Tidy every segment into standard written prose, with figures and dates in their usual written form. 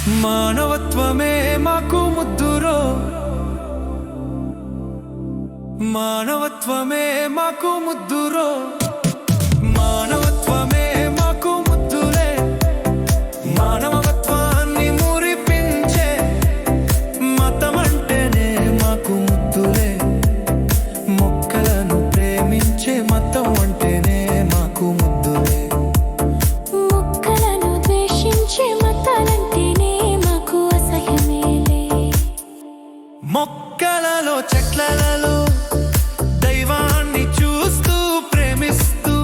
మానవత్వమే మాకు ముద్దురో, మానవత్వమే మాకు ముద్దురో, మానవత్వమే మాకు ముద్దులే, మానవత్వాన్ని మురిపించే మతమంటేనే మాకు ముద్దులే, మొక్కలను ప్రేమించే మతం అంటేనే మాకు ముద్దులే, మొక్కలను ద్వేషించే మతాలంటేనే మాకు అసహ్యమేలే. మొక్కలలో చెట్లలో దైవాన్ని చూస్తూ ప్రేమిస్తూ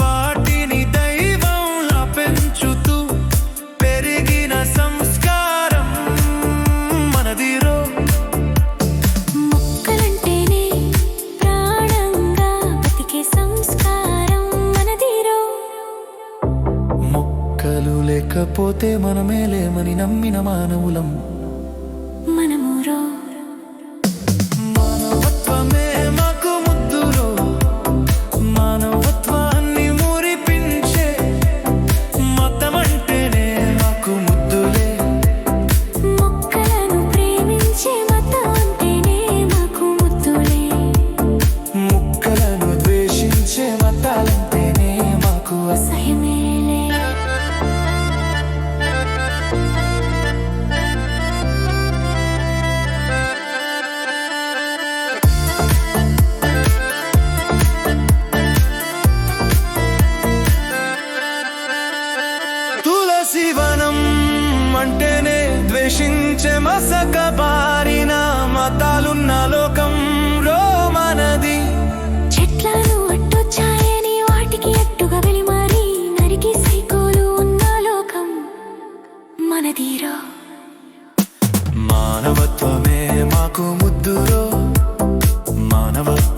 వాటిని దైవంలా పెంచుతూ పెరిగిన సంస్కారం మనదిరో. మొక్కలంటేనే ప్రాణంగా బతికే సంస్కారం మనదిరో. మొక్కలు లేకపోతే మనమే లేమని నమ్మిన మానవులం మనమురో. మానవత్వమే మాకు ముద్దురో, మానవత్వాన్ని మురిపించే మతమంటేనే మాకు ముద్దులే, మొక్కలను ప్రేమించే మతం అంటేనే మాకు ముద్దులే, మొక్కలను ద్వేషించే మతాలంటేనే మాకు అసహ్యమేలే. తులసివనం అంటేనే ద్వేషించే మసక బారిన మతాలున్న లోకం మనది. చెట్లను అడ్డొచ్చాయని వాటికి అడ్డుగా వెళ్ళి మరి నరికి సైకోలు ఉన్న లోకం మనదిరో. మానవత్వమే మాకు ముద్దురో, మానవత్వం